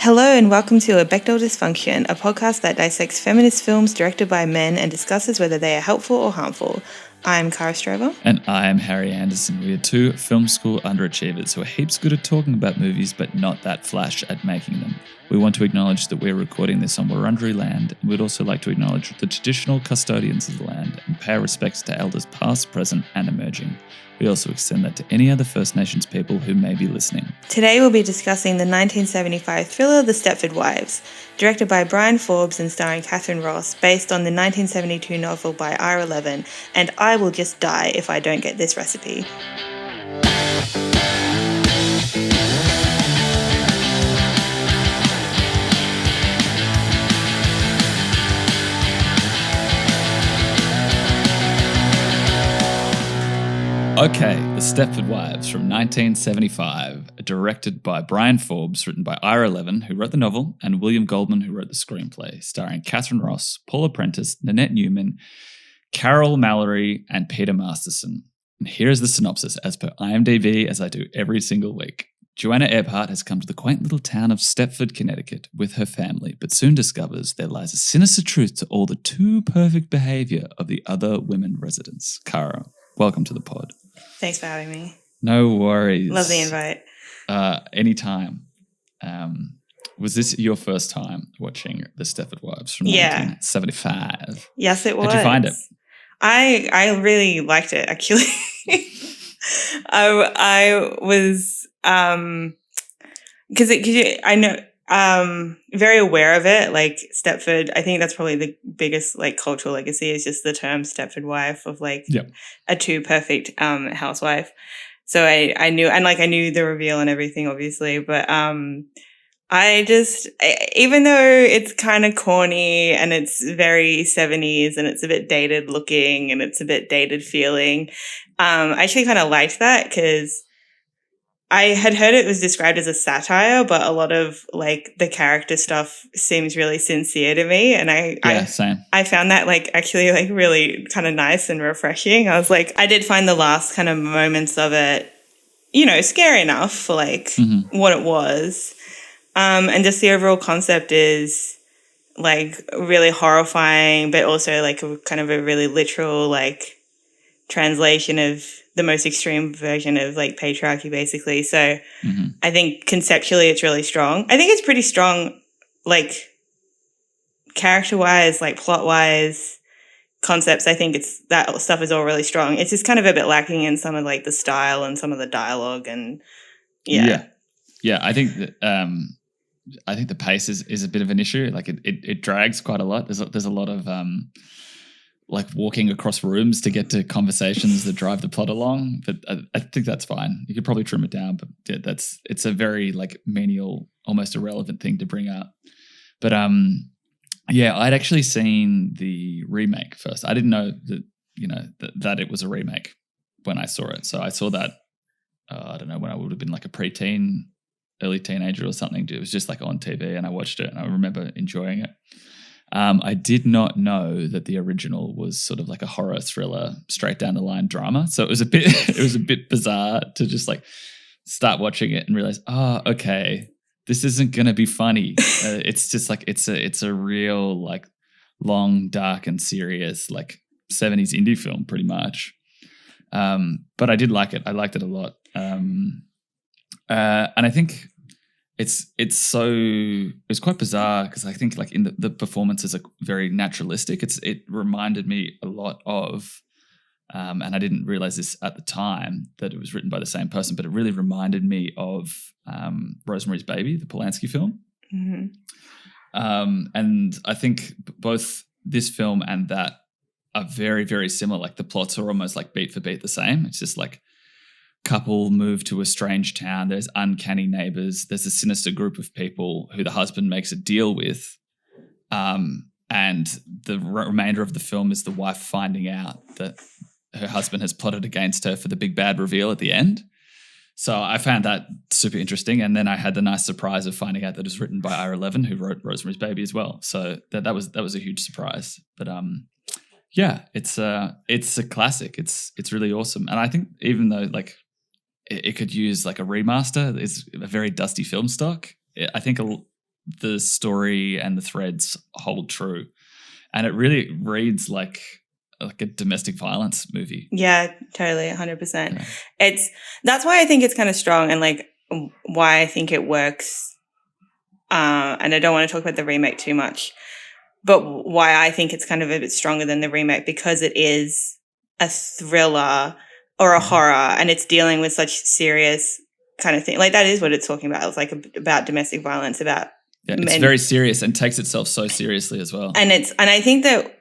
Hello and welcome to A Bechdel Dysfunction, a podcast that dissects feminist films directed by men and discusses whether they are helpful or harmful. I'm Cara Strover. And I'm Harry Anderson. We are two film school underachievers who are heaps good at talking about movies but not that flash at making them. We want to acknowledge that we're recording this on Wurundjeri land, and we'd also like to acknowledge the traditional custodians of the land and pay our respects to elders past, present and emerging. We also extend that to any other First Nations people who may be listening. Today we'll be discussing the 1975 thriller The Stepford Wives, directed by Brian Forbes and starring Catherine Ross, based on the 1972 novel by Ira Levin, and I will just die if I don't get this recipe. Okay, The Stepford Wives from 1975, directed by Brian Forbes, written by Ira Levin, who wrote the novel, and William Goldman, who wrote the screenplay, starring Catherine Ross, Paula Prentice, Nanette Newman, Carol Mallory, and Peter Masterson. And here is the synopsis as per IMDb, as I do every single week. Joanna Earhart has come to the quaint little town of Stepford, Connecticut, with her family, but soon discovers there lies a sinister truth to all the too perfect behaviour of the other women residents. Cara, welcome to the pod. Thanks for having me. No worries. Love the invite. Anytime. Was this your first time watching The Stepford Wives from 1975? Yes, it was. How'd you find it? I really liked it, actually. I was because I know very aware of it. Like Stepford, I think that's probably the biggest like cultural legacy is just the term Stepford wife of like a too perfect housewife. So I knew, and like I knew the reveal and everything, obviously, but even though it's kind of corny and it's very 70s and it's a bit dated looking and it's a bit dated feeling, I actually kind of liked that because I had heard it was described as a satire, but a lot of like the character stuff seems really sincere to me. And I found that like actually like really kind of nice and refreshing. I was like, I did find the last kind of moments of it, you know, scary enough for like what it was. And just the overall concept is like really horrifying, but also like kind of a really literal like translation of the most extreme version of like patriarchy, basically. So I think conceptually it's really strong. I think it's pretty strong, like character-wise, like plot-wise, concepts. I think that stuff is all really strong. It's just kind of a bit lacking in some of like the style and some of the dialogue and yeah. I think that I think the pace is a bit of an issue. Like it drags quite a lot. There's a lot of like walking across rooms to get to conversations that drive the plot along. But I think that's fine. You could probably trim it down, but yeah, it's a very like menial, almost irrelevant thing to bring up. But I'd actually seen the remake first. I didn't know that, you know, that it was a remake when I saw it. So I saw that, I don't know, when I would have been like a preteen, early teenager or something. It was just like on TV and I watched it and I remember enjoying it. I did not know that the original was sort of like a horror thriller, straight down the line drama. So it was a bit bizarre to just like start watching it and realize, oh, okay, this isn't gonna be funny. It's just like it's a real like long, dark and serious like 70s indie film pretty much. But I did like it. I liked it a lot. And I think it's quite bizarre because I think like in the performances are very naturalistic. It reminded me a lot of, and I didn't realize this at the time that it was written by the same person, but it really reminded me of Rosemary's Baby, the Polanski film. And I think both this film and that are very, very similar. Like the plots are almost like beat for beat the same. It's just like couple move to a strange town. There's uncanny neighbors. There's a sinister group of people who the husband makes a deal with. And the remainder of the film is the wife finding out that her husband has plotted against her for the big bad reveal at the end. So I found that super interesting. And then I had the nice surprise of finding out that it was written by Ira Levin, who wrote Rosemary's Baby as well. So that was a huge surprise. But it's a classic. It's really awesome. And I think even though like it could use like a remaster, it's a very dusty film stock. I think the story and the threads hold true, and it really reads like a domestic violence movie. Yeah, totally, 100%. That's why I think it's kind of strong, and like why I think it works. And I don't want to talk about the remake too much, but why I think it's kind of a bit stronger than the remake, because it is a thriller or a horror, and it's dealing with such serious kind of thing. Like that is what it's talking about. It's like about domestic violence, about it's very serious and takes itself so seriously as well. And I think that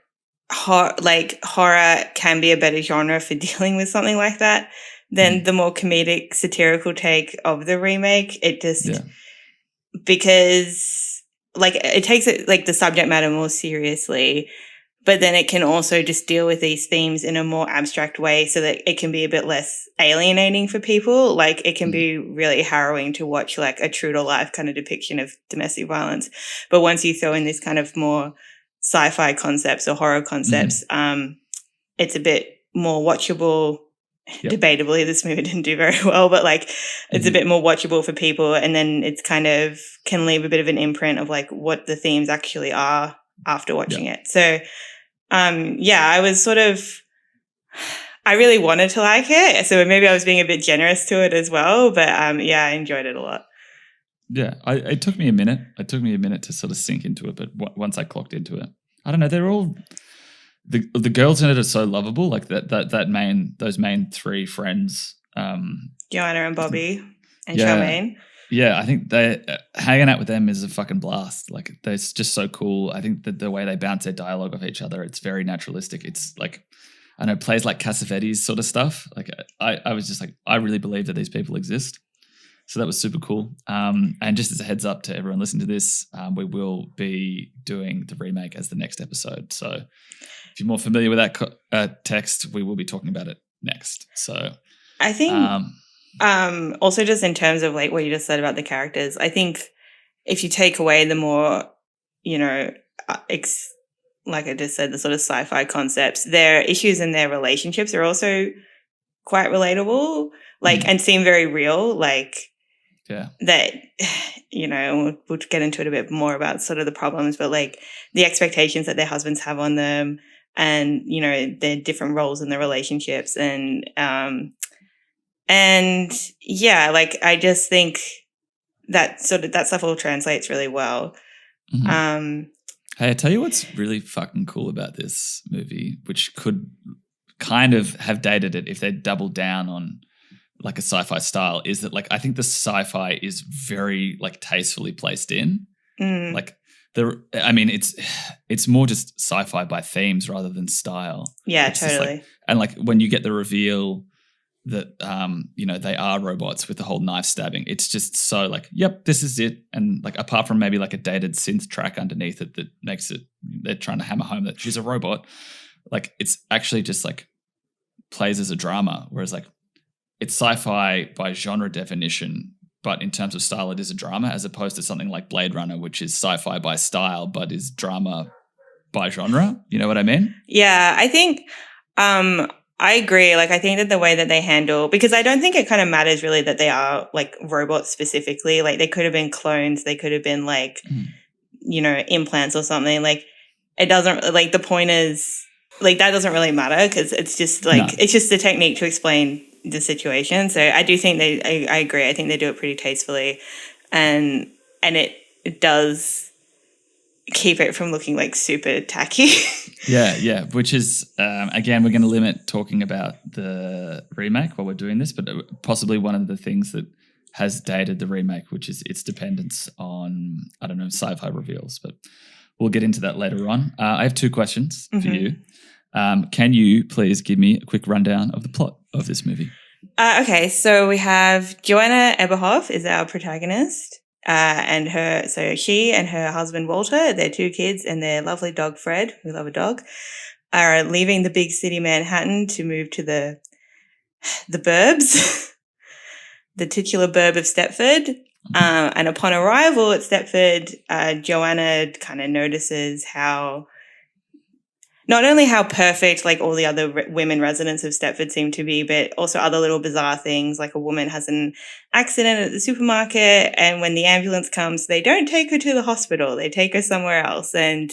horror can be a better genre for dealing with something like that than the more comedic, satirical take of the remake. It just because like it takes it like the subject matter more seriously, but then it can also just deal with these themes in a more abstract way so that it can be a bit less alienating for people. Like it can be really harrowing to watch like a true to life kind of depiction of domestic violence. But once you throw in this kind of more sci-fi concepts or horror concepts, it's a bit more watchable. Debatably, this movie didn't do very well, but like it's a bit more watchable for people, and then it's kind of can leave a bit of an imprint of like what the themes actually are after watching it. So I was sort of I really wanted to like it, so maybe I was being a bit generous to it as well, but I enjoyed it a lot. Yeah, it took me a minute. It took me a minute to sort of sink into it, but once I clocked into it, I don't know, they're all the girls in it are so lovable. Like those main three friends, Joanna and Bobby and Charmaine. Yeah, I think hanging out with them is a fucking blast. Like they're just so cool. I think that the way they bounce their dialogue off each other, it's very naturalistic. It's like, I know, plays like Cassavetes sort of stuff. Like I was just like, I really believe that these people exist. So that was super cool. And just as a heads up to everyone listening to this, we will be doing the remake as the next episode. So if you're more familiar with that text, we will be talking about it next. So I think also just in terms of like what you just said about the characters, I think if you take away the more, like I just said, the sort of sci-fi concepts, their issues and their relationships are also quite relatable, like, and seem very real. Like, that, we'll get into it a bit more about sort of the problems, but like the expectations that their husbands have on them, and their different roles in the relationships, and like I just think that that stuff all translates really well. Hey, I tell you what's really fucking cool about this movie, which could kind of have dated it if they'd doubled down on like a sci-fi style, is that like I think the sci-fi is very like tastefully placed in. Like it's more just sci-fi by themes rather than style. Yeah, it's totally. And like when you get the reveal that they are robots with the whole knife stabbing, it's just so like, yep, this is it. And like apart from maybe like a dated synth track underneath it that makes it, they're trying to hammer home that she's a robot, like it's actually just like plays as a drama, whereas like it's sci-fi by genre definition, but in terms of style it is a drama, as opposed to something like Blade Runner, which is sci-fi by style but is drama by genre. You know what I mean? Yeah, I think I agree. Like, I think that the way that they handle, because I don't think it kind of matters really that they are like robots specifically. Like, they could have been clones. They could have been like, implants or something. Like, it doesn't, like, the point is, like, that doesn't really matter because it's just like, it's just a technique to explain the situation. So I do think I agree. I think they do it pretty tastefully, and it does keep it from looking like super tacky. Yeah. Which is, again, we're going to limit talking about the remake while we're doing this, but possibly one of the things that has dated the remake, which is its dependence on, I don't know, sci-fi reveals, but we'll get into that later on. I have two questions for you. Can you please give me a quick rundown of the plot of this movie? Okay, so we have Joanna Eberhoff is our protagonist. She and her husband Walter, their two kids, and their lovely dog Fred, we love a dog, are leaving the big city Manhattan to move to the burbs, the titular burb of Stepford. And upon arrival at Stepford, Joanna kind of notices how not only how perfect like all the other women residents of Stepford seem to be, but also other little bizarre things, like a woman has an accident at the supermarket, and when the ambulance comes, they don't take her to the hospital, they take her somewhere else, and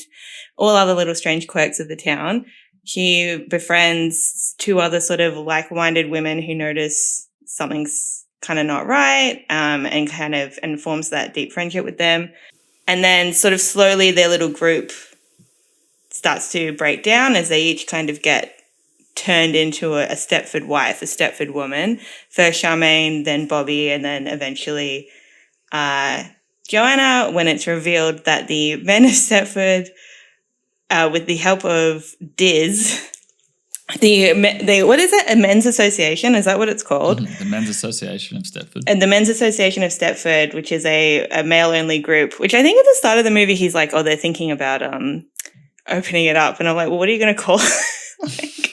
all other little strange quirks of the town. She befriends two other sort of like-minded women who notice something's kind of not right, and kind of forms that deep friendship with them. And then sort of slowly their little group starts to break down as they each kind of get turned into a Stepford wife, a Stepford woman. First Charmaine, then Bobby, and then eventually Joanna, when it's revealed that the men of Stepford, with the help of Diz, the what is it? A men's association? Is that what it's called? The Men's Association of Stepford. And the Men's Association of Stepford, which is a male-only group, which I think at the start of the movie he's like, oh, they're thinking about opening it up. And I'm like, well, what are you going to call it?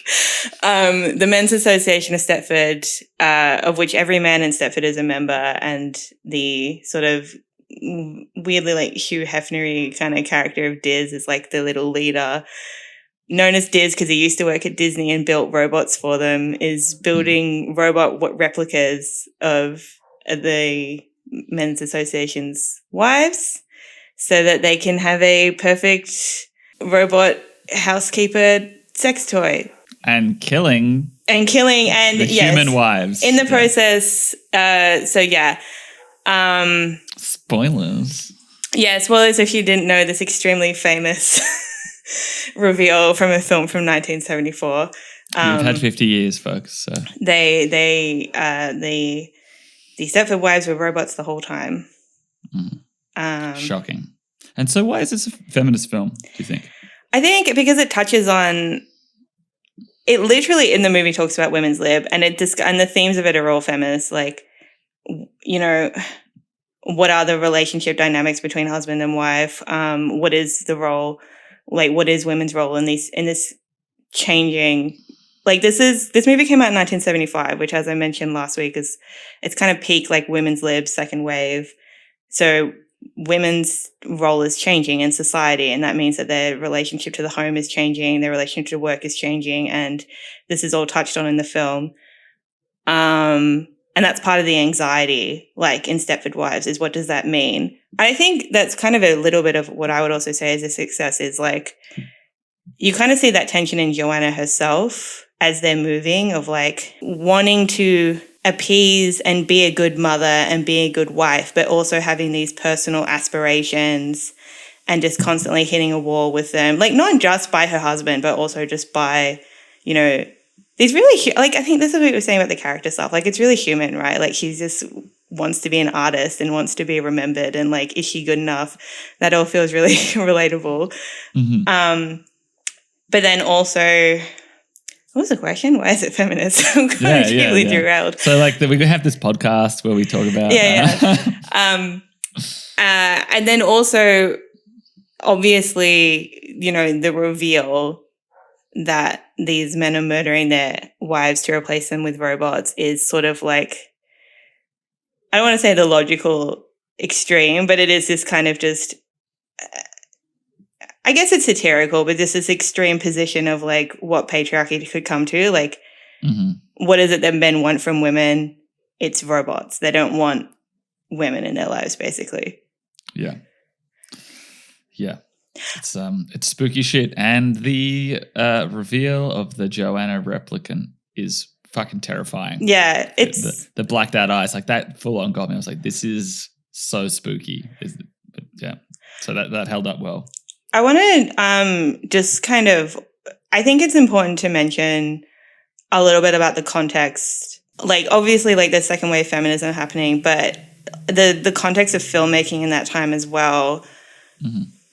The Men's Association of Stepford, of which every man in Stepford is a member, and the sort of weirdly like Hugh Hefnery kind of character of Diz is like the little leader, known as Diz because he used to work at Disney and built robots for them, is building robot replicas of the Men's Association's wives so that they can have a perfect robot housekeeper sex toy. And killing and the human wives. In the process, spoilers. Yeah, spoilers if you didn't know this extremely famous reveal from a film from 1974. You've had 50 years, folks. So. The Stepford Wives were robots the whole time. Shocking. And so why is this a feminist film, do you think? I think because it touches on... It literally in the movie talks about women's lib, and and the themes of it are all feminist. Like, you know, what are the relationship dynamics between husband and wife? What is the role? Like, what is women's role in this changing? Like, this movie came out in 1975, which, as I mentioned last week, it's kind of peak like women's lib, second wave. So women's role is changing in society, and that means that their relationship to the home is changing, their relationship to work is changing, and this is all touched on in the film. And that's part of the anxiety, like in Stepford Wives, is what does that mean? I think that's kind of a little bit of what I would also say is a success is like, you kind of see that tension in Joanna herself as they're moving of like wanting to appease and be a good mother and be a good wife, but also having these personal aspirations and just constantly hitting a wall with them. Like, not just by her husband, but also just by, you know, these really, like, I think this is what we were saying about the character stuff. Like, it's really human, right? Like, she just wants to be an artist and wants to be remembered. And, like, is she good enough? That all feels really relatable. Mm-hmm. But then also... What was the question? Why is it feminist? I'm completely derailed. So, like, we have this podcast where we talk about... and then also, obviously, you know, the reveal that these men are murdering their wives to replace them with robots is sort of like... I don't want to say the logical extreme, but it is this kind of just... I guess it's satirical, but just this extreme position of like what patriarchy could come to. Like, what is it that men want from women? It's robots. They don't want women in their lives, basically. Yeah. It's spooky shit, and the reveal of the Joanna replicant is fucking terrifying. Yeah, it's the blacked out eyes, like that full on got me. I was like, this is so spooky. But yeah, so that held up well. I want to just kind of, I think it's important to mention a little bit about the context. Like, obviously, like, there's second wave feminism happening, but the context of filmmaking in that time as well,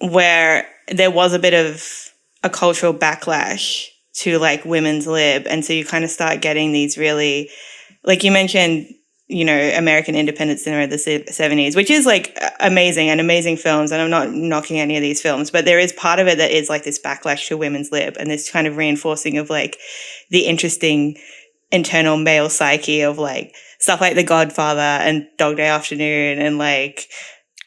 where there was a bit of a cultural backlash to, like, women's lib. And so you kind of start getting these really, like you mentioned, you know, American independent cinema of the 70s, which is like amazing films. And I'm not knocking any of these films, but there is part of it that is like this backlash to women's lib and this kind of reinforcing of like the interesting internal male psyche of like stuff like The Godfather and Dog Day Afternoon and like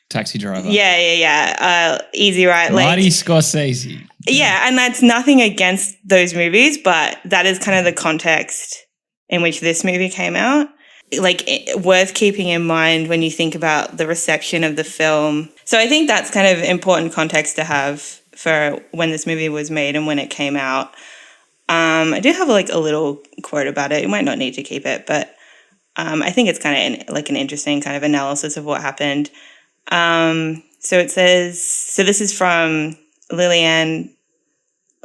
Taxi Driver. Yeah. Easy Ride. Marty Scorsese. Yeah, and that's nothing against those movies, but that is kind of the context in which this movie came out. Like, worth keeping in mind when you think about the reception of the film. So I think that's kind of important context to have for when this movie was made and when it came out. I do have like a little quote about it. You might not need to keep it, but I think it's kind of like an interesting kind of analysis of what happened. So it says, so this is from Lillian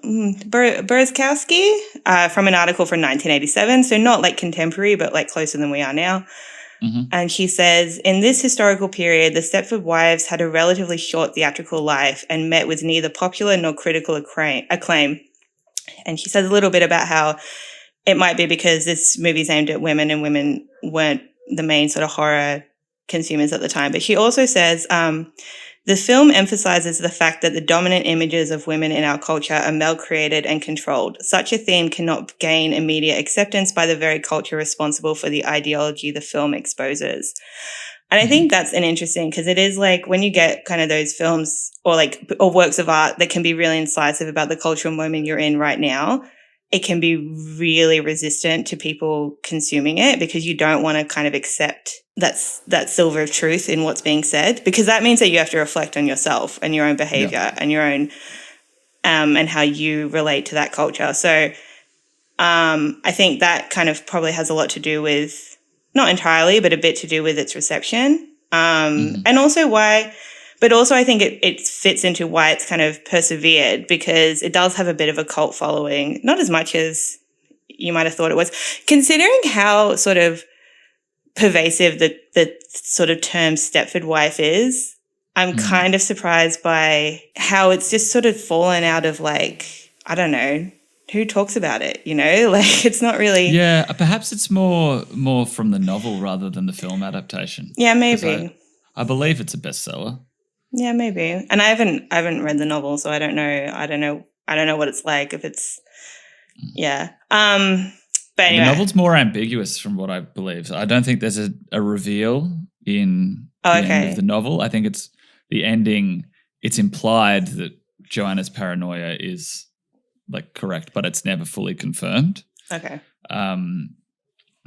Berzkowski from an article from 1987. So not like contemporary, but like closer than we are now. Mm-hmm. And she says, in this historical period, the Stepford Wives had a relatively short theatrical life and met with neither popular nor critical acclaim. And she says a little bit about how it might be because this movie's aimed at women and women weren't the main sort of horror consumers at the time. But she also says, the film emphasizes the fact that the dominant images of women in our culture are male-created and controlled. Such a theme cannot gain immediate acceptance by the very culture responsible for the ideology the film exposes. And I think that's an interesting, because it is like when you get kind of those films or works of art that can be really incisive about the cultural moment you're in right now, it can be really resistant to people consuming it because you don't want to kind of accept that silver of truth in what's being said, because that means that you have to reflect on yourself and your own behavior and your own and how you relate to that culture. So I think that kind of probably has a lot to do with, not entirely, but a bit to do with its reception. And also but also I think it fits into why it's kind of persevered, because it does have a bit of a cult following, not as much as you might have thought it was, considering how sort of pervasive the sort of term Stepford wife is. I'm kind of surprised by how it's just sort of fallen out of, like, I don't know, who talks about it, you know? Like, it's not really... Yeah, perhaps it's more from the novel rather than the film adaptation. Yeah, maybe. I believe it's a bestseller. Yeah, maybe. And I haven't read the novel, so I don't know what it's like, if it's... Yeah. But anyway. The novel's more ambiguous from what I believe. So I don't think there's a reveal in the end of the novel. I think it's the ending. It's implied that Joanna's paranoia is like correct, but it's never fully confirmed. Okay.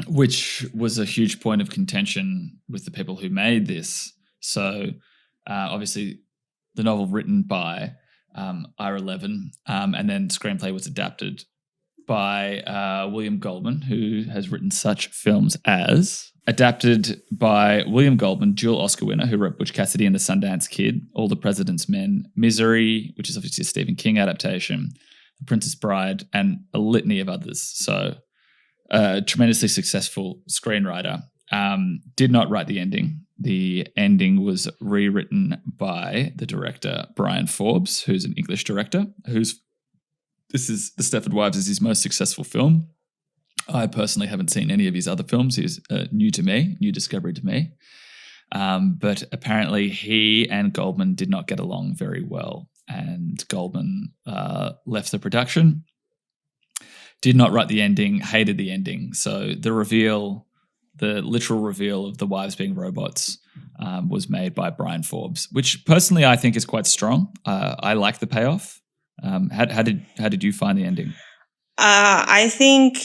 Which was a huge point of contention with the people who made this. So obviously the novel written by Ira Levin, and then screenplay was adapted by William Goldman, who has written such films as, adapted by William Goldman, dual Oscar winner, who wrote Butch Cassidy and the Sundance Kid, All the President's Men, Misery, which is obviously a Stephen King adaptation, The Princess Bride, and a litany of others. So a tremendously successful screenwriter. Did not write the ending. The ending was rewritten by the director, Brian Forbes, who's an English director, this is The Stepford Wives is his most successful film. I personally haven't seen any of his other films. He's new discovery to me. But apparently he and Goldman did not get along very well, and Goldman left the production, did not write the ending, hated the ending. So the literal reveal of the wives being robots was made by Brian Forbes, which personally I think is quite strong. I like the payoff. How did you find the ending? I think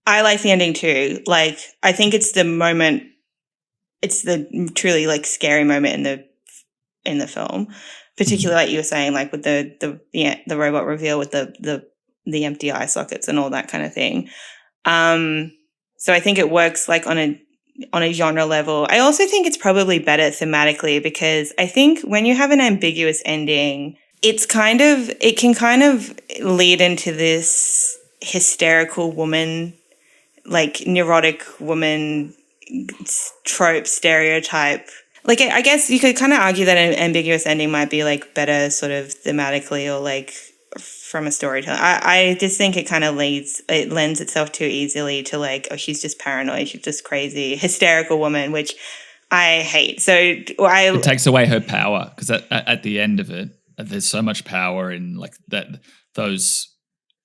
I like the ending too. Like, I think it's the moment, it's the truly like scary moment in the film, particularly like you were saying, like with the robot reveal with the empty eye sockets and all that kind of thing. So I think it works like on a genre level. I also think it's probably better thematically, because I think when you have an ambiguous ending, it can kind of lead into this hysterical woman, like neurotic woman trope, stereotype. Like, I guess you could kind of argue that an ambiguous ending might be like better sort of thematically or like from a storytelling. I just think it kind of lends itself too easily to like, oh, she's just paranoid, she's just crazy, hysterical woman, which I hate. So it takes away her power, because at the end of it, there's so much power in like those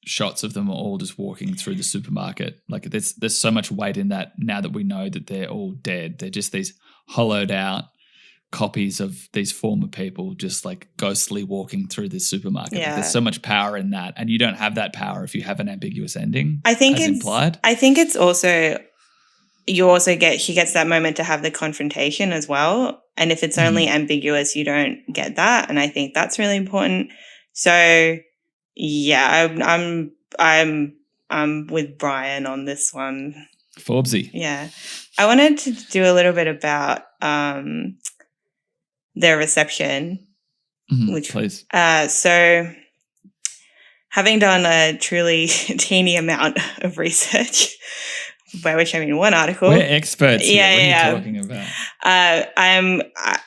shots of them all just walking through the supermarket. Like there's so much weight in that now that we know that they're all dead. They're just these hollowed out copies of these former people just like ghostly walking through this supermarket. Like, Yeah. there's so much power in that, and you don't have that power if you have an ambiguous ending. I think as it's implied. I think it's also she gets that moment to have the confrontation as well. And if it's only ambiguous, you don't get that. And I think that's really important. So yeah, I'm with Brian on this one. Forbesy. Yeah. I wanted to do a little bit about their reception. Which please. So having done a truly teeny amount of research, by which I mean one article. We're experts here. What are you talking about? I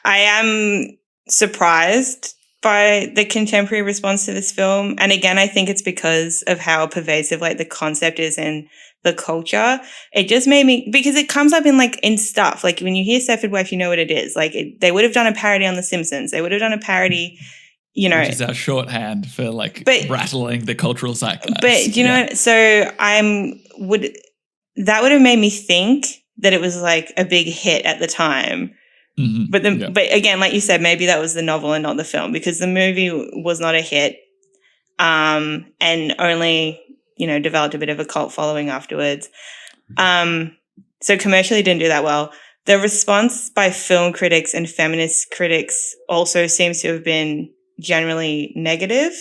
am surprised by the contemporary response to this film. And again, I think it's because of how pervasive like the concept is in the culture. It just made me, because it comes up in stuff. Like when you hear Stepford Wives, you know what it is. Like they would have done a parody on The Simpsons. They would have done a parody, you know. Which is our shorthand for rattling the cultural zeitgeist. But you know, so that would have made me think that it was like a big hit at the time. But again, like you said, maybe that was the novel and not the film, because the movie was not a hit, and only, you know, developed a bit of a cult following afterwards. So commercially didn't do that well. The response by film critics and feminist critics also seems to have been generally negative.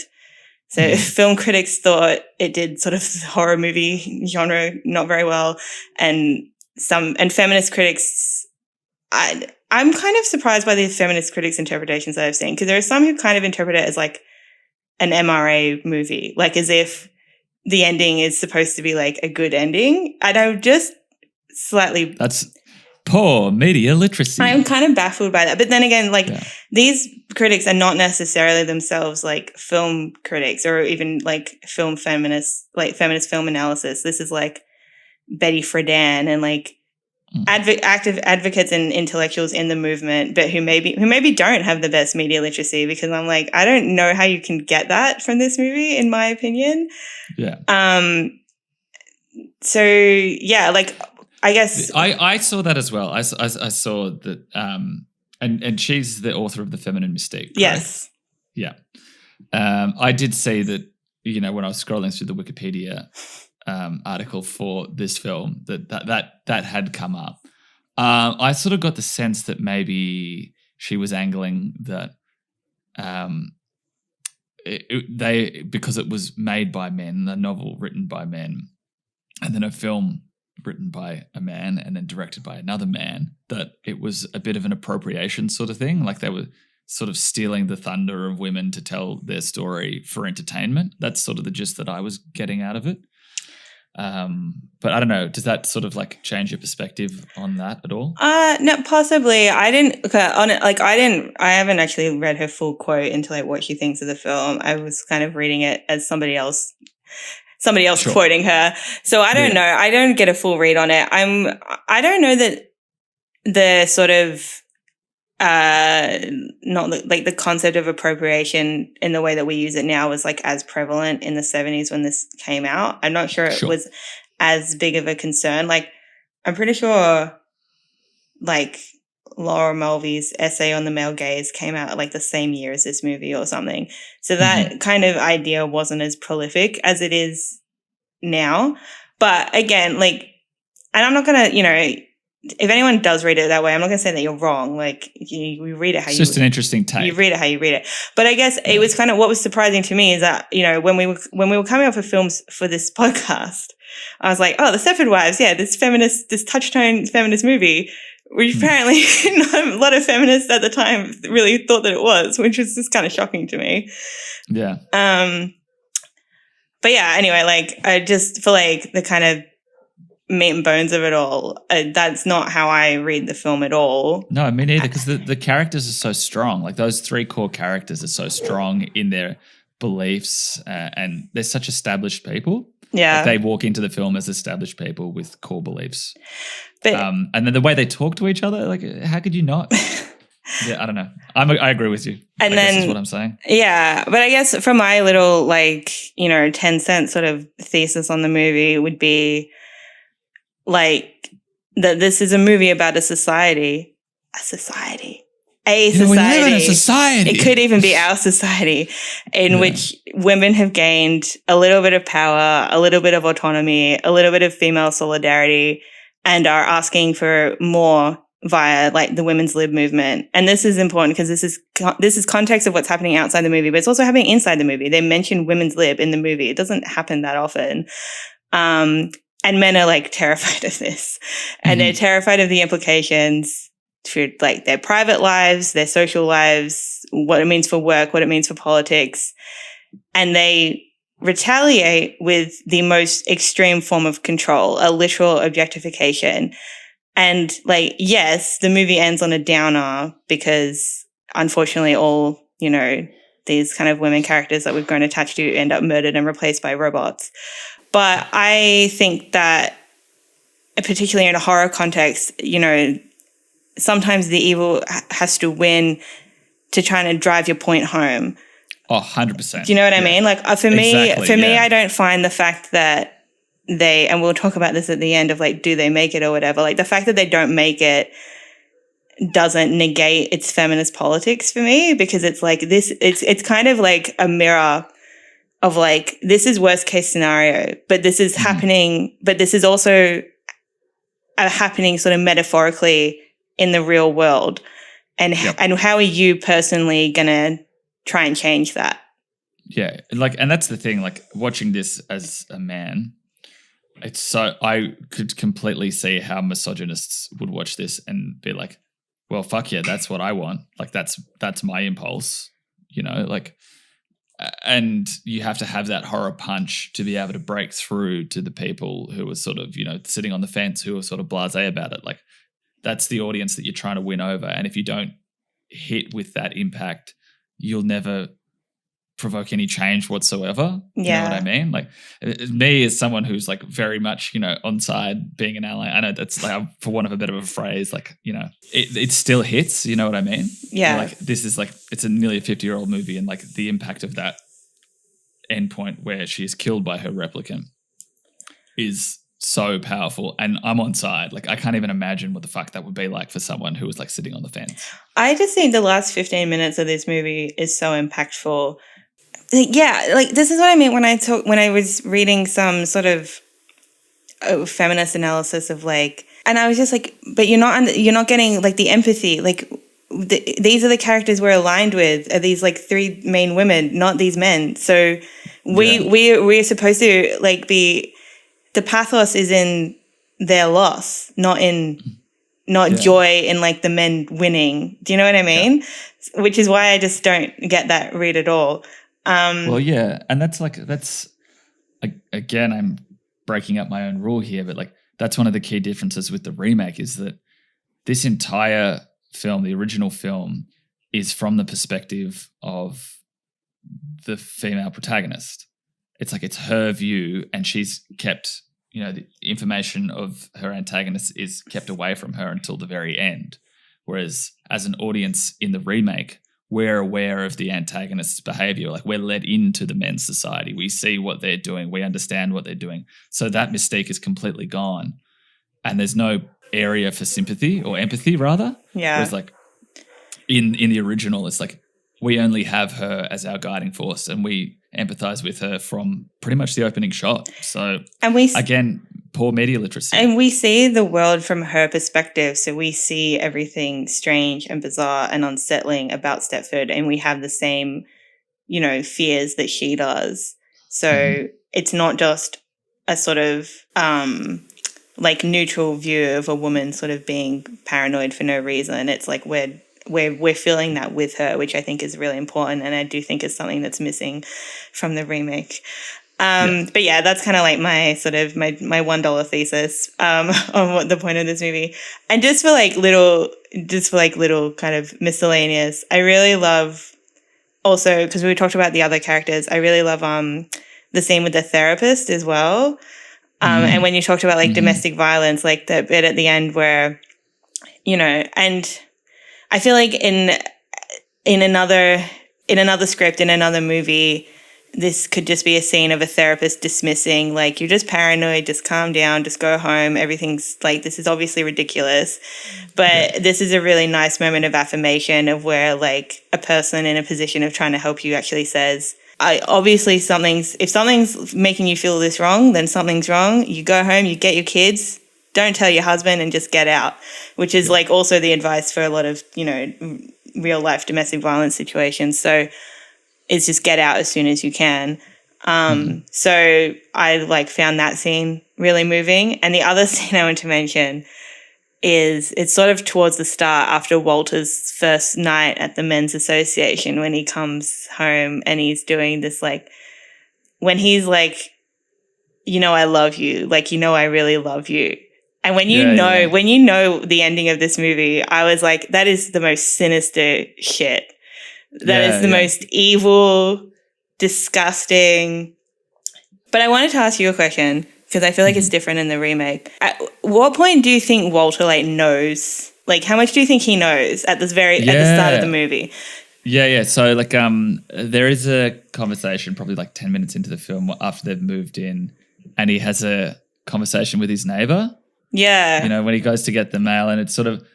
So film critics thought it did sort of horror movie genre not very well, and feminist critics, I'm kind of surprised by the feminist critics' interpretations that I've seen, because there are some who kind of interpret it as like an MRA movie, like as if the ending is supposed to be like a good ending. And I'm just slightly... That's poor media literacy. I'm kind of baffled by that. But then again, these critics are not necessarily themselves like film critics or even like film feminists, like feminist film analysis. This is like Betty Friedan and like active advocates and intellectuals in the movement, but who maybe don't have the best media literacy, because I'm like, I don't know how you can get that from this movie, in my opinion. Yeah. So yeah, like I guess I saw that as well. I saw that, and she's the author of The Feminine Mystique. Correct? Yes. Yeah. I did see that, you know, when I was scrolling through the Wikipedia article for this film, that had come up. I sort of got the sense that maybe she was angling that because it was made by men, a novel written by men, and then a film written by a man and then directed by another man, that it was a bit of an appropriation sort of thing. Like they were sort of stealing the thunder of women to tell their story for entertainment. That's sort of the gist that I was getting out of it. But I don't know, does that sort of like change your perspective on that at all? No, possibly. I haven't actually read her full quote into like what she thinks of the film. I was kind of reading it as somebody else sure. Quoting her. So I don't know. I don't get a full read on it. I don't know that the sort of not like the concept of appropriation in the way that we use it now was like as prevalent in the 70s when this came out. I'm not sure it was as big of a concern. Like I'm pretty sure like Laura Mulvey's essay on the male gaze came out like the same year as this movie or something. So that kind of idea wasn't as prolific as it is now. But again, like, and I'm not going to, you know, if anyone does read it that way, I'm not going to say that you're wrong. Like you read it how it's just an interesting take. You read it how you read it. But I guess it was kind of what was surprising to me is that, you know, when we were coming up with films for this podcast, I was like, oh, the Stepford Wives, yeah, this touch-tone feminist movie, which apparently not a lot of feminists at the time really thought that it was, which was just kind of shocking to me. Yeah. But yeah, anyway, like I just feel like the kind of meat and bones of it all, that's not how I read the film at all. No, me neither, because the characters are so strong. Like those three core characters are so strong in their beliefs, and they're such established people. Yeah. Like they walk into the film as established people with core beliefs. But, and then the way they talk to each other, like how could you not? Yeah, I don't know. I agree with you. And then, this is what I'm saying. Yeah, but I guess from my little 10-cent sort of thesis on the movie would be like that this is a movie about a society a We live in a society. society. It could even be our society in which women have gained a little bit of power, a little bit of autonomy, a little bit of female solidarity, and are asking for more via like the women's lib movement. And this is important because this is context of what's happening outside the movie, but it's also happening inside the movie. They mention women's lib in the movie. It doesn't happen that often. And men are like terrified of this, and they're terrified of the implications for like their private lives, their social lives, what it means for work, what it means for politics. And they retaliate with the most extreme form of control, a literal objectification. And like, yes, the movie ends on a downer because unfortunately all, these kind of women characters that we've grown attached to end up murdered and replaced by robots. But I think that particularly in a horror context, sometimes the evil has to win to try and drive your point home. Oh, 100%. Do you know what I mean? Like for me, Exactly, I don't find the fact that and we'll talk about this at the end of like, do they make it or whatever? Like the fact that they don't make it doesn't negate its feminist politics for me, because it's like this, it's kind of like a mirror of like, this is worst case scenario, but this is happening, but this is also happening sort of metaphorically in the real world. And how are you personally going to try and change that? Yeah. And that's the thing, like watching this as a man, I could completely see how misogynists would watch this and be like, well, fuck yeah, that's what I want. Like that's my impulse, and you have to have that horror punch to be able to break through to the people who are sort of, sitting on the fence, who are sort of blasé about it. Like that's the audience that you're trying to win over. And if you don't hit with that impact, you'll never provoke any change whatsoever. You know what I mean? Like me as someone who's like very much, on side being an ally, I know that's like, for want of a bit of a phrase, like, it still hits, you know what I mean? Yeah. Like this is like, it's a nearly a 50-year-old movie, and like the impact of that endpoint where she is killed by her replicant is so powerful, and I'm on side. Like I can't even imagine what the fuck that would be like for someone who was like sitting on the fence. I just think the last 15 minutes of this movie is so impactful. Like this is what I mean when I was reading some sort of feminist analysis of like, and I was just like, but you're not getting like the empathy. Like these are the characters we're aligned with, are these like three main women, not these men. So we're supposed to like be, the pathos is in their loss, not joy in like the men winning. Do you know what I mean? Yeah. Which is why I just don't get that read at all. Well, yeah, and that's again, I'm breaking up my own rule here, but like that's one of the key differences with the remake is that this entire film, the original film, is from the perspective of the female protagonist. It's like it's her view, and she's kept, the information of her antagonist is kept away from her until the very end. Whereas as an audience in the remake, we're aware of the antagonist's behavior. Like we're led into the men's society. We see what they're doing. We understand what they're doing. So that mystique is completely gone. And there's no area for sympathy or empathy rather. Yeah. Whereas like in the original, it's like we only have her as our guiding force, and we empathize with her from pretty much the opening shot. So again, poor media literacy. And we see the world from her perspective. So we see everything strange and bizarre and unsettling about Stepford, and we have the same, fears that she does. So it's not just a sort of like neutral view of a woman sort of being paranoid for no reason. It's like we're feeling that with her, which I think is really important, and I do think is something that's missing from the remake. But yeah, that's kind of like my sort of my $1 thesis on what the point of this movie. And just for little kind of miscellaneous, I really love also, because we talked about the other characters, I really love the scene with the therapist as well. And when you talked about like domestic violence, like the bit at the end where, and I feel like in another script, in another movie, this could just be a scene of a therapist dismissing, like, you're just paranoid, just calm down, just go home. Everything's like, this is obviously ridiculous. But this is a really nice moment of affirmation of where, like, a person in a position of trying to help you actually says, obviously if something's making you feel this wrong, then something's wrong. You go home, you get your kids, don't tell your husband, and just get out, which is like also the advice for a lot of, real life domestic violence situations. So it's just get out as soon as you can. So I found that scene really moving. And the other scene I want to mention is it's sort of towards the start after Walter's first night at the men's association, when he comes home and he's doing this, when he's like, I love you, I really love you. And when you know the ending of this movie, I was like, that is the most sinister shit. That is the most evil, disgusting. But I wanted to ask you a question, because I feel like it's different in the remake. At what point do you think Walter knows? How much do you think he knows at the start of the movie? Yeah. So there is a conversation probably 10 minutes into the film after they've moved in, and he has a conversation with his neighbor. Yeah. When he goes to get the mail, and it's sort of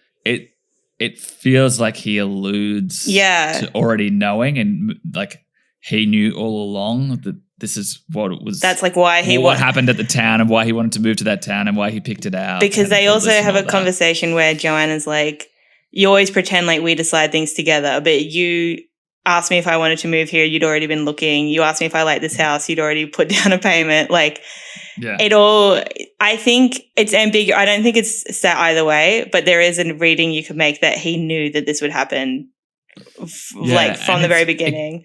it feels like he alludes to already knowing, and he knew all along that this is what it was. That's why what happened at the town, and why he wanted to move to that town, and why he picked it out. Because they also have a conversation where Joanna's like, you always pretend like we decide things together, but you asked me if I wanted to move here, you'd already been looking. You asked me if I like this house, you'd already put down a payment. I think it's ambiguous. I don't think it's set either way, but there is a reading you could make that he knew that this would happen from the very beginning.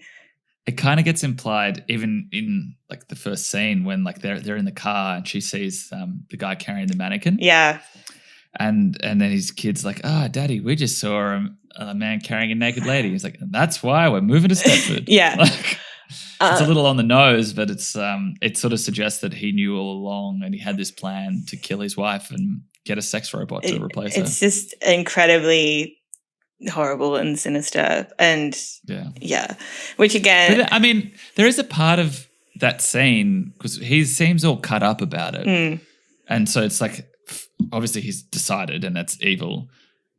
It kind of gets implied even in the first scene when they're in the car and she sees the guy carrying the mannequin. Yeah. And then his kid's like, Daddy, we just saw a man carrying a naked lady. He's like, and that's why we're moving to Stepford. Yeah. It's a little on the nose, but it's it sort of suggests that he knew all along, and he had this plan to kill his wife and get a sex robot to replace her. It's just incredibly horrible and sinister, and which again, but, there is a part of that scene because he seems all cut up about it, and so it's obviously he's decided, and that's evil.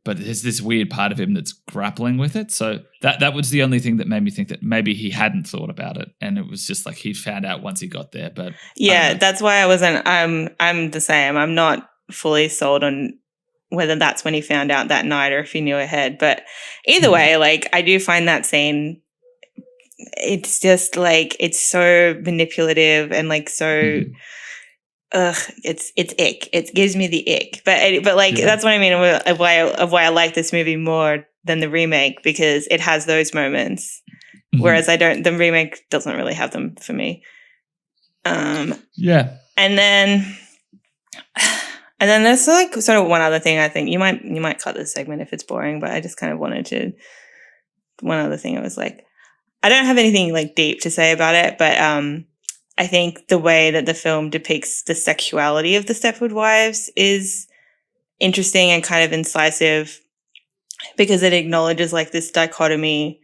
But there's this weird part of him that's grappling with it. So that was the only thing that made me think that maybe he hadn't thought about it, and it was just he found out once he got there. But that's why I wasn't. I'm the same. I'm not fully sold on whether that's when he found out that night or if he knew ahead. But either way, I do find that scene. It's just it's so manipulative and so. It's ick. It gives me the ick. But that's what I mean of why I like this movie more than the remake, because it has those moments, whereas the remake doesn't really have them for me. And then there's sort of one other thing. I think you might cut this segment if it's boring, but I just kind of wanted to. One other thing, I was I don't have anything deep to say about it, but I think the way that the film depicts the sexuality of the Stepford Wives is interesting and kind of incisive, because it acknowledges this dichotomy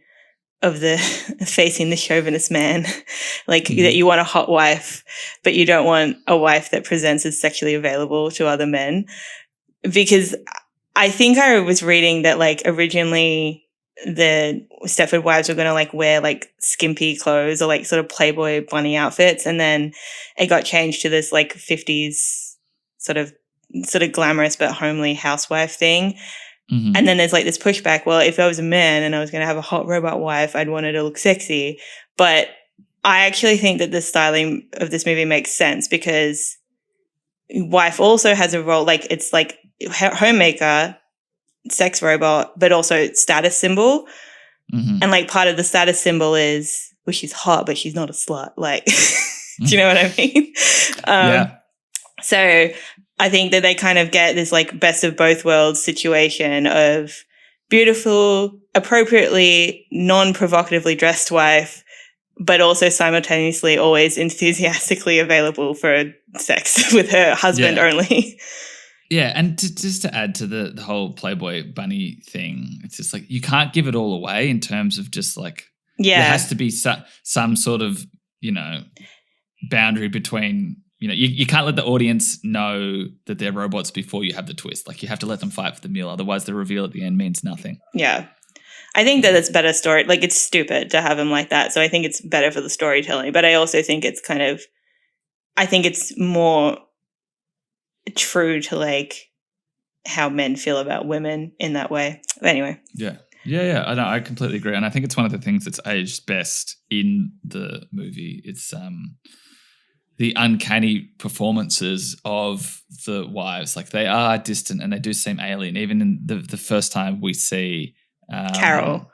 of the facing the chauvinist man, that you want a hot wife, but you don't want a wife that presents as sexually available to other men. Because I think I was reading that originally the Stepford Wives were going to wear skimpy clothes or sort of Playboy bunny outfits, and then it got changed to this 50s sort of glamorous but homely housewife thing. And then there's this pushback. Well, if I was a man and I was going to have a hot robot wife, I'd want her to look sexy. But I actually think that the styling of this movie makes sense, because wife also has a role. It's homemaker, sex robot, but also status symbol. And part of the status symbol is, well, she's hot, but she's not a slut. Do you know what I mean? So I think that they kind of get this best of both worlds situation of beautiful, appropriately non-provocatively dressed wife, but also simultaneously always enthusiastically available for sex with her husband only. Yeah, and just to add to the whole Playboy bunny thing, it's just you can't give it all away in terms of just there has to be some sort of boundary between, you can't let the audience know that they're robots before you have the twist. Like, you have to let them fight for the meal. Otherwise, the reveal at the end means nothing. Yeah. I think that it's better story. Like, it's stupid to have him like that. So I think it's better for the storytelling. But I also think it's I think it's more true to, like, how men feel about women in that way. But anyway. Yeah. I know. I completely agree. And I think it's one of the things that's aged best in the movie. It's the uncanny performances of the wives. Like, they are distant and they do seem alien. Even in the first time we see Carol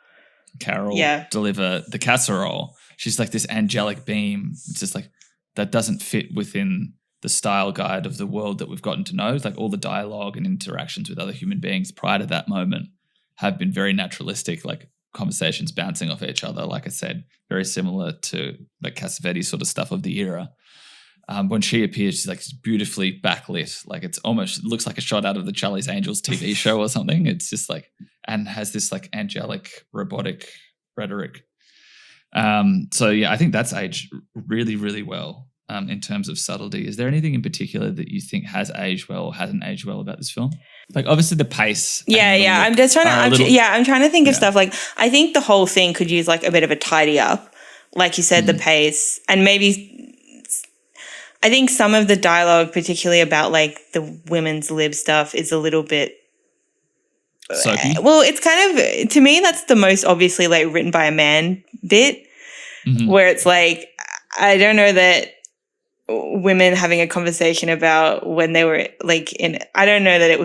deliver the casserole, she's like this angelic beam. It's just like, that doesn't fit within the style guide of the world that we've gotten to know. It's like all the dialogue and interactions with other human beings prior to that moment have been very naturalistic, like conversations bouncing off each other. Like I said, very similar to like Cassavetes sort of stuff of the era. When she appears, she's like beautifully backlit. Like, it's almost looks like a shot out of the Charlie's Angels TV show or something. It's just like, and has this like angelic robotic rhetoric. So yeah, I think that's aged really, really well in terms of subtlety. Is there anything in particular that you think has aged well or hasn't aged well about this film? Like, obviously the pace. Yeah. I'm just trying to, I'm trying to think of stuff. Like, I think the whole thing could use like a bit of a tidy up. Like you said, the pace, and maybe I think some of the dialogue, particularly about like the women's lib stuff, is a little bit soapy. Well, it's kind of, to me, that's the most obviously like written by a man bit, where it's like, I don't know that women having a conversation about when they were like I don't know that they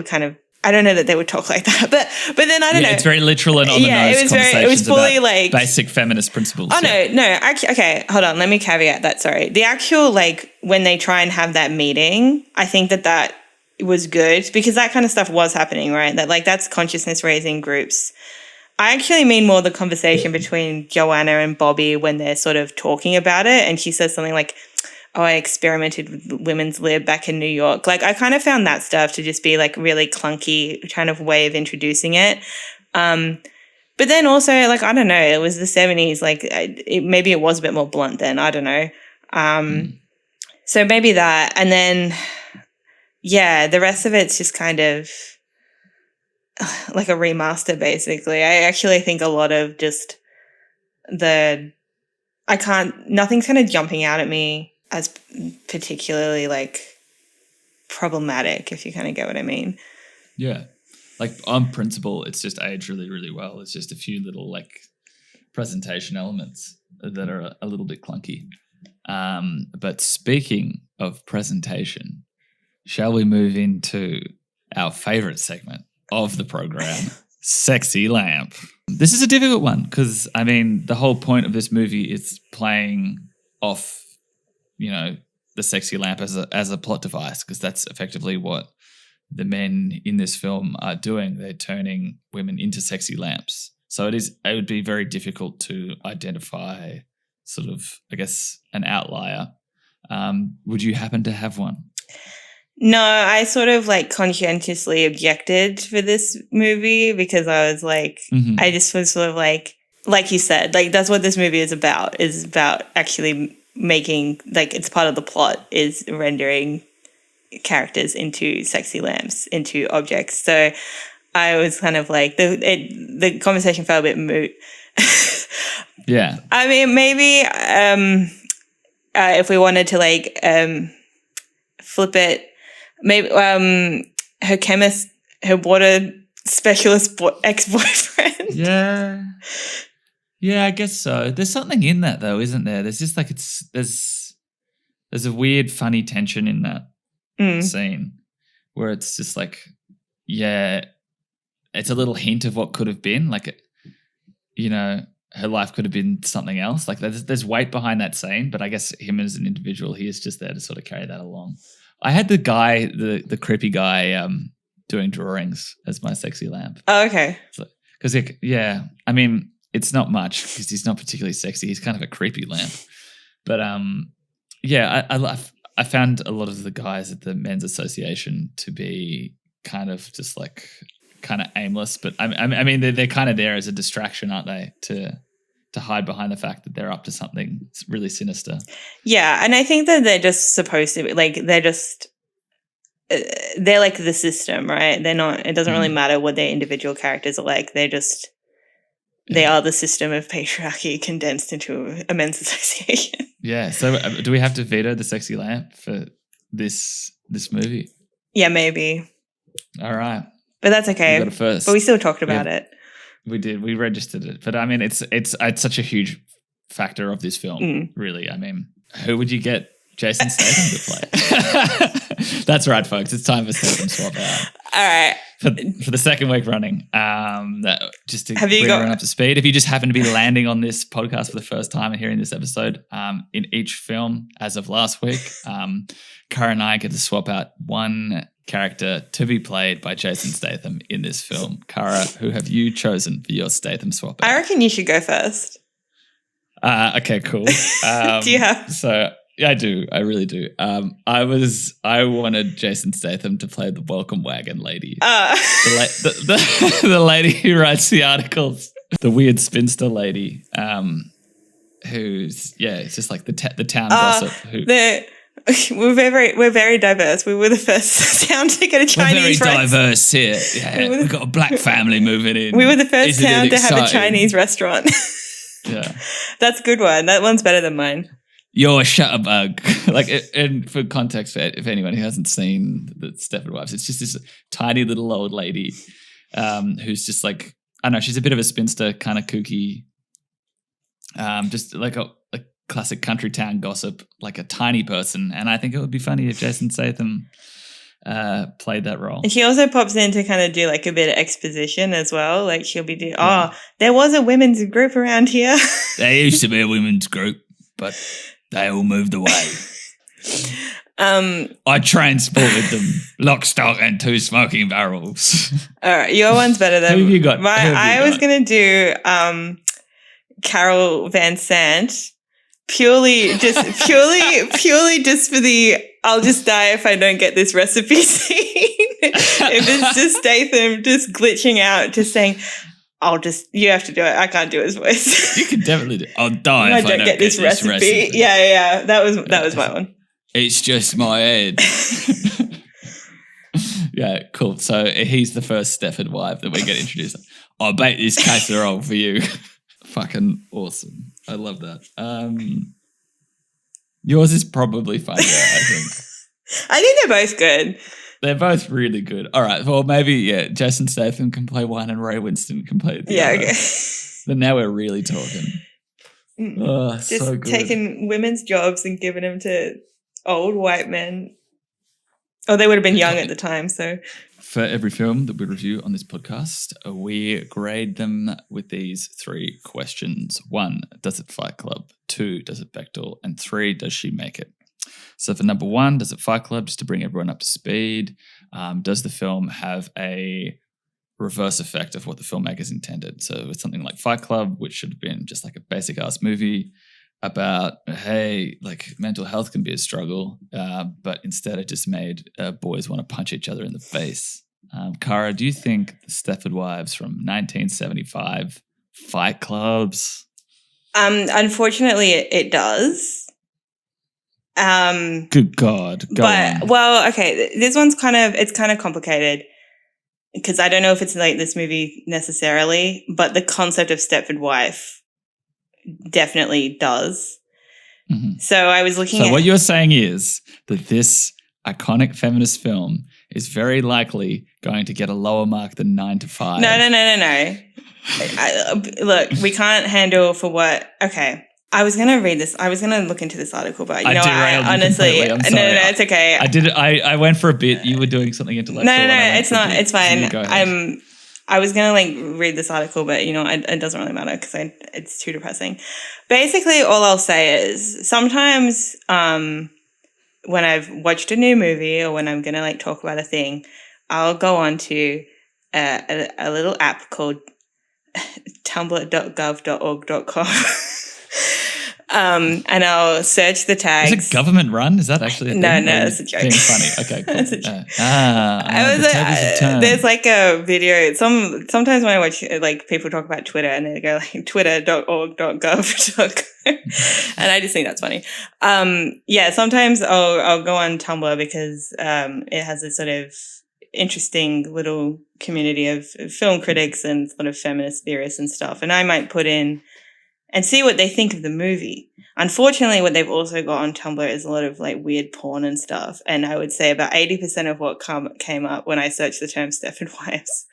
would talk like that, but then I don't know. It's very literal and on the nose conversations. It was fully about like basic feminist principles. Oh no, actually, okay, hold on. Let me caveat that. Sorry, the actual like when they try and have that meeting, I think that was good because that kind of stuff was happening, right? That like that's consciousness raising groups. I actually mean more the conversation between Joanna and Bobby when they're sort of talking about it, and she says something like, "Oh, I experimented with women's lib back in New York." Like, I kind of found that stuff to just be like really clunky kind of way of introducing it. But then also, like, I don't know, it was the 70s. Like, maybe it was a bit more blunt then. I don't know. So maybe that. And then, yeah, the rest of it's just kind of like a remaster, basically. I actually think a lot of just nothing's kind of jumping out at me as particularly like problematic, if you kind of get what I mean. Yeah. Like, on principle, it's just aged really, really well. It's just a few little like presentation elements that are a little bit clunky. But speaking of presentation, shall we move into our favorite segment of the program, Sexy Lamp? This is a difficult one because, I mean, the whole point of this movie is playing off the sexy lamp as a plot device, because that's effectively what the men in this film are doing. They're turning women into sexy lamps. So it would be very difficult to identify sort of, I guess, an outlier. Would you happen to have one? No, I sort of like conscientiously objected for this movie because I was like, I just was sort of like you said, like that's what this movie is about actually making, like, it's part of the plot is rendering characters into sexy lamps, into objects. So I was kind of like, the conversation felt a bit moot. Yeah. I mean, maybe if we wanted to like flip it, maybe her water specialist ex-boyfriend. Yeah, I guess so. There's something in that though, isn't there? There's just like there's a weird funny tension in that scene where it's just like, yeah, it's a little hint of what could have been. Like, her life could have been something else. Like there's weight behind that scene, but I guess him as an individual, he is just there to sort of carry that along. I had the guy, the creepy guy, doing drawings as my sexy lamp. Oh, okay. Because I mean, it's not much because he's not particularly sexy. He's kind of a creepy lamp. But I found a lot of the guys at the men's association to be kind of just like kind of aimless. But I mean, they're kind of there as a distraction, aren't they? To to hide behind the fact that they're up to something really sinister. Yeah, and I think that they're just supposed to be like they're like the system, right? They're not. It doesn't really matter what their individual characters are like. They're just they are the system of patriarchy condensed into a men's association. Yeah. So do we have to veto the sexy lamp for this movie? Yeah, maybe. All right. But that's okay. We got it first. But we still talked about it. We did. We registered it. But I mean, it's such a huge factor of this film, really. I mean, who would you get Jason Statham to play? That's right, folks. It's time for Statham swap out. All right. For the second week running, just to bring everyone up to speed, if you just happen to be landing on this podcast for the first time and hearing this episode, in each film, as of last week, Cara and I get to swap out one character to be played by Jason Statham in this film. Cara, who have you chosen for your Statham swap out? I reckon you should go first. Okay, cool. Do you have? So yeah, I do. I really do. I wanted Jason Statham to play the welcome wagon lady. The lady who writes the articles. The weird spinster lady. Who's it's just like the town gossip. We're very diverse. We were the first town to get a Chinese restaurant. We're very diverse here. Yeah, we've got a black family moving in. We were the first town to have a Chinese restaurant. Yeah. That's a good one. That one's better than mine. You're a shutterbug. Like, and for context, if anyone who hasn't seen the Stepford Wives, it's just this tiny little old lady who's just like, I don't know, she's a bit of a spinster, kind of kooky, just like a classic country town gossip, like a tiny person. And I think it would be funny if Jason Statham played that role. And she also pops in to kind of do like a bit of exposition as well. Like she'll be doing, there was a women's group around here. There used to be a women's group, but they all moved away. I transported them lock, stock, and 2 smoking barrels. All right, your one's better than Who have you got? I was going to do Carol Van Sant. Purely just for the I'll just die if I don't get this recipe scene. If it's just Statham just glitching out, just saying, you have to do it. I can't do his voice. You can definitely do it. I'll die if I don't get this recipe. Yeah. That was my one. It's just my head. Yeah, cool. So he's the first Stepford wife that we get introduced. I'll bake this casserole for you. Fucking awesome. I love that. Yours is probably funnier, I think. I think they're both good. They're both really good. All right. Well, maybe, Jason Statham can play one and Ray Winston can play the other. Okay. But now we're really talking. Oh, just so good. Taking women's jobs and giving them to old white men. Oh, they would have been young at the time, so... For every film that we review on this podcast, we grade them with these 3 questions. 1, does it Fight Club? 2, does it Bechdel? And 3, does she make it? So for number 1, does it Fight Club? Just to bring everyone up to speed, does the film have a reverse effect of what the filmmakers intended? So with something like Fight Club, which should have been just like a basic ass movie about, hey, like mental health can be a struggle, but instead it just made boys want to punch each other in the face. Cara, do you think the Stepford Wives from 1975 Fight Clubs? Unfortunately, it does. Good God. Go on. Well, okay, this one's kind of complicated because I don't know if it's like this movie necessarily, but the concept of Stepford wife definitely does. Mm-hmm. So I was looking at... So what you're saying is that this iconic feminist film is very likely going to get a lower mark than 9 to 5. No. Look, we can't handle for what... Okay. I was going to read this. I was going to look into this article, but I honestly... No, it's okay. I went for a bit. You were doing something intellectual. No, it's not. It's fine. I was going to read this article, but it doesn't really matter because it's too depressing. Basically, all I'll say is sometimes when I've watched a new movie or when I'm going to talk about a thing, I'll go on to a little app called tumblr.gov.org.com. And I'll search the tags. Is it government run? Is that actually a thing? No, it's a joke. Being funny. Okay, cool. It's a joke. The tables have turned. There's like a video. Sometimes when I watch like people talk about Twitter and they go like twitter.org.gov. And I just think that's funny. Sometimes I'll go on Tumblr because it has a sort of interesting little community of film critics and sort of feminist theorists and stuff. And I might put in and see what they think of the movie. Unfortunately, what they've also got on Tumblr is a lot of like weird porn and stuff. And I would say about 80% of what came up when I searched the term Stepford Wives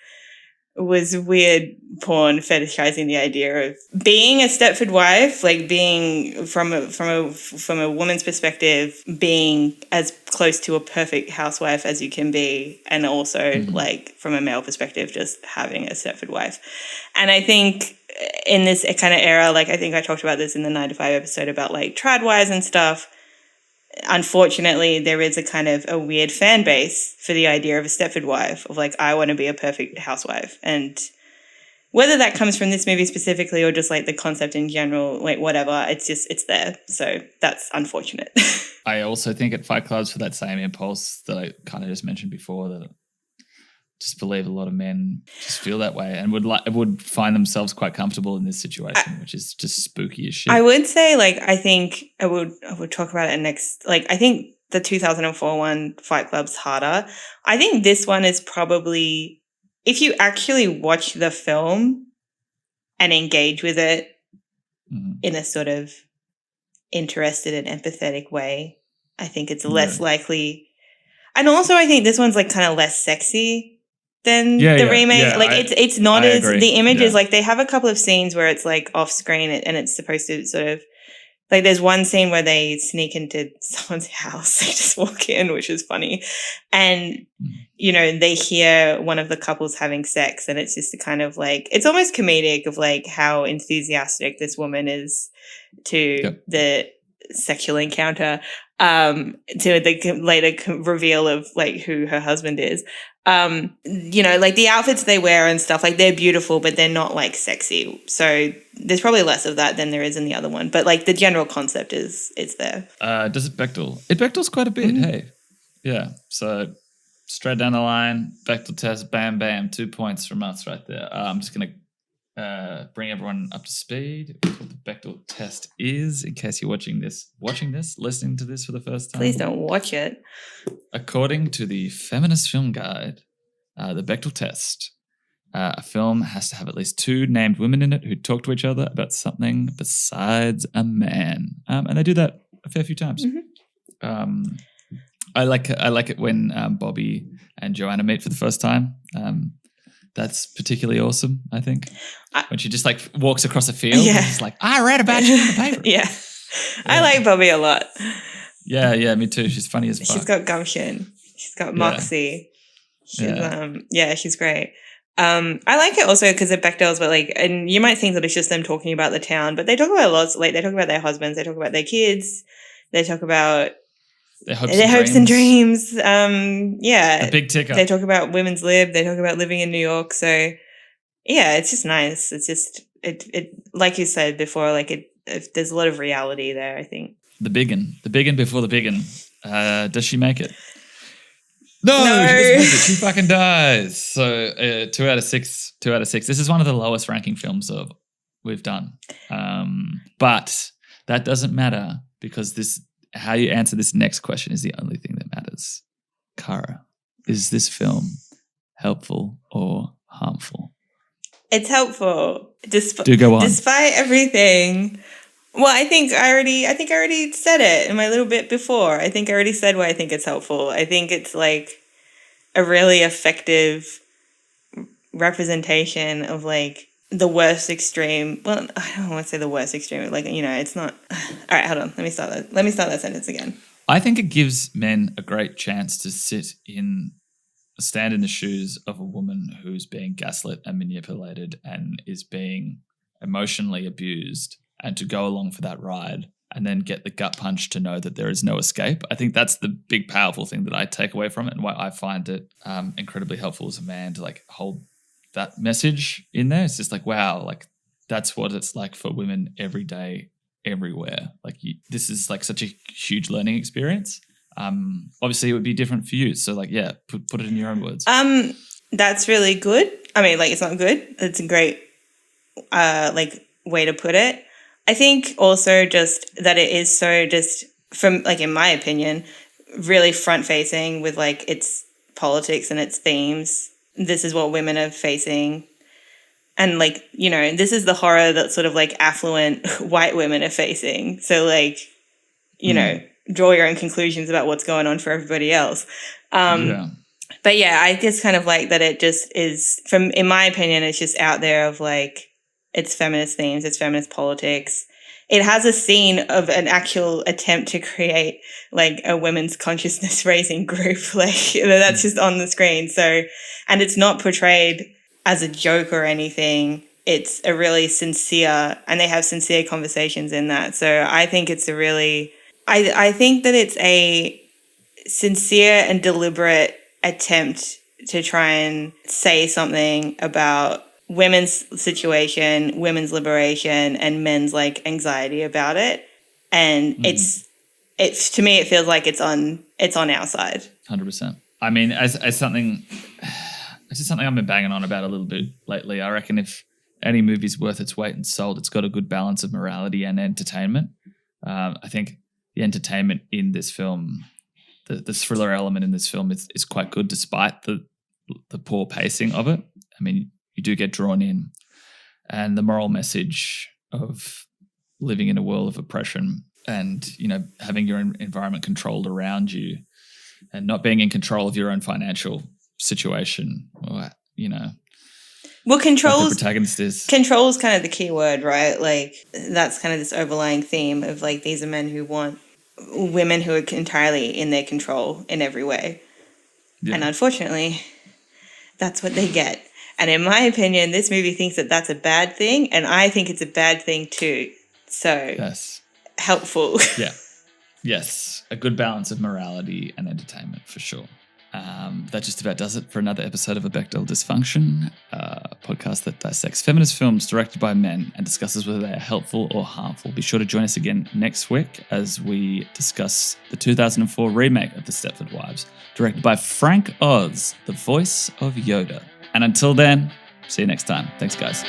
was weird porn fetishizing the idea of being a Stepford wife, like being from a woman's perspective, being as close to a perfect housewife as you can be, and also like from a male perspective, just having a Stepford wife. And I think in this kind of era, like I think I talked about this in the 9 to 5 episode about like trad wives and stuff. Unfortunately, there is a kind of a weird fan base for the idea of a Stepford wife, of like, I want to be a perfect housewife. And whether that comes from this movie specifically or just like the concept in general, like whatever, it's there. So that's unfortunate. I also think at Fight Clubs for that same impulse that I kind of just mentioned before, that I just believe a lot of men just feel that way and would find themselves quite comfortable in this situation, which is just spooky as shit. I would say, like, I think I would talk about it next. Like, I think the 2004 one, Fight Club's harder. I think this one is probably, if you actually watch the film and engage with it in a sort of interested and empathetic way, I think it's less likely. And also, I think this one's like kind of less sexy than the remake. Yeah, like it's not as agree. The images, like they have a couple of scenes where it's like off screen and it's supposed to sort of like, there's one scene where they sneak into someone's house. They just walk in, which is funny. And, you know, they hear one of the couples having sex and it's just a kind of like, it's almost comedic of like how enthusiastic this woman is to the sexual encounter, to the later reveal of like who her husband is. You know, like the outfits they wear and stuff, like they're beautiful, but they're not like sexy. So there's probably less of that than there is in the other one. But like the general concept it's there. Does it Bechdel? It Bechdels quite a bit, hey. Yeah. So straight down the line, Bechdel test, bam, bam, 2 points from us right there. I'm just going to bring everyone up to speed with what the Bechdel test is, in case you're watching this, listening to this for the first time. Please don't watch it. According to the Feminist Film Guide, the Bechdel test, a film has to have at least 2 named women in it who talk to each other about something besides a man. And they do that a fair few times. I like it when Bobby and Joanna meet for the first time. That's particularly awesome, I think. When she just like walks across a field and she's like, I read about you in the paper. I like Bobby a lot. Yeah, me too. She's funny as fuck. She's got gumption. She's got moxie. She's great. I like it also because of Bechdels, but like, and you might think that it's just them talking about the town, but they talk about lots. Like they talk about their husbands, they talk about their kids, they talk about their hopes and dreams. A big ticker. They talk about women's lib. They talk about living in New York. So yeah, it's just nice. It's just it like you said before, like there's a lot of reality there, I think. The biggin before the biggin. Does she make it? No, she doesn't make it. She fucking dies. So 2 out of 6. This is one of the lowest ranking films we've done. But that doesn't matter because how you answer this next question is the only thing that matters. Cara, is this film helpful or harmful? It's helpful. Do go on. Despite everything. Well, I think I already said it in my little bit before. I think I already said why I think it's helpful. I think it's like a really effective representation of like the worst extreme. Well, I don't want to say the worst extreme. Like, you know, it's not. All right, hold on. Let me start that sentence again. I think it gives men a great chance to stand in the shoes of a woman who's being gaslit and manipulated and is being emotionally abused, and to go along for that ride and then get the gut punch to know that there is no escape. I think that's the big, powerful thing that I take away from it, and why I find it incredibly helpful as a man to like hold that message in there. It's just like, wow, like that's what it's like for women every day everywhere. Like this is like such a huge learning experience. Obviously it would be different for you. So like, yeah, put it in your own words. That's really good. I mean, like, it's not good. It's a great, like, way to put it. I think also just that it is so just from, like, in my opinion, really front facing with like its politics and its themes. This is what women are facing. And like, you know, this is the horror that sort of like affluent white women are facing. So like, you know, draw your own conclusions about what's going on for everybody else. But yeah, I just kind of like that it just is, from, in my opinion, it's just out there of like, it's feminist themes, it's feminist politics. It has a scene of an actual attempt to create like a women's consciousness raising group. Like that's just on the screen. So, and it's not portrayed as a joke or anything. It's a really sincere, and they have sincere conversations in that. So I think it's a really, I think that it's a sincere and deliberate attempt to try and say something about women's situation, women's liberation, and men's like anxiety about it. And it's to me, it feels like it's on our side. 100%. I mean, as something, it's just something I've been banging on about a little bit lately. I reckon if any movie's worth its weight in salt, it's got a good balance of morality and entertainment. I think the entertainment in this film, the thriller element in this film is quite good despite the poor pacing of it. I mean, you do get drawn in, and the moral message of living in a world of oppression and, you know, having your environment controlled around you and not being in control of your own financial situation, or, you know. Well, control the protagonist is kind of the key word, right? Like that's kind of this overlying theme of like, these are men who want women who are entirely in their control in every way. Yeah. And unfortunately, that's what they get. And in my opinion, this movie thinks that that's a bad thing, and I think it's a bad thing too. So, yes. Helpful. Yeah. Yes. A good balance of morality and entertainment for sure. That just about does it for another episode of A Bechdel Dysfunction, a podcast that dissects feminist films directed by men and discusses whether they are helpful or harmful. Be sure to join us again next week as we discuss the 2004 remake of The Stepford Wives, directed by Frank Oz, the voice of Yoda. And until then, see you next time. Thanks, guys.